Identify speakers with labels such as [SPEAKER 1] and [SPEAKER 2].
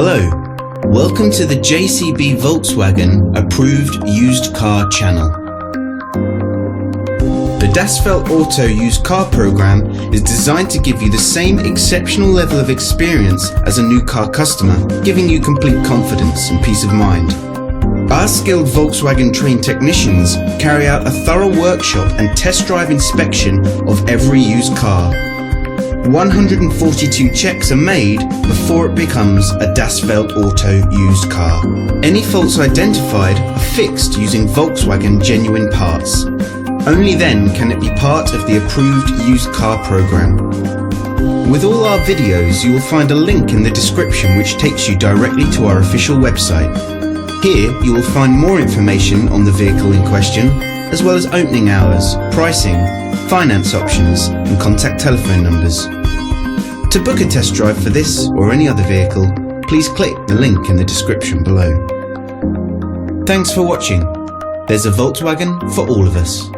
[SPEAKER 1] Hello, welcome to the JCB Volkswagen Approved Used Car channel. The Das Feld Auto Used Car program is designed to give you the same exceptional level of experience as a new car customer, giving you complete confidence and peace of mind. Our skilled Volkswagen trained technicians carry out a thorough workshop and test drive inspection of every used car. 142 checks are made before it becomes a Das Feld Auto used car. Any faults identified are fixed using Volkswagen genuine parts. Only then can it be part of the approved used car program. With all our videos, you will find a link in the description which takes you directly to our official website. Here you will find more information on the vehicle in question, as well as opening hours, pricing, finance options and contact telephone numbers. To book a test drive for this or any other vehicle, please click the link in the description below. Thanks for watching. There's a Volkswagen for all of us.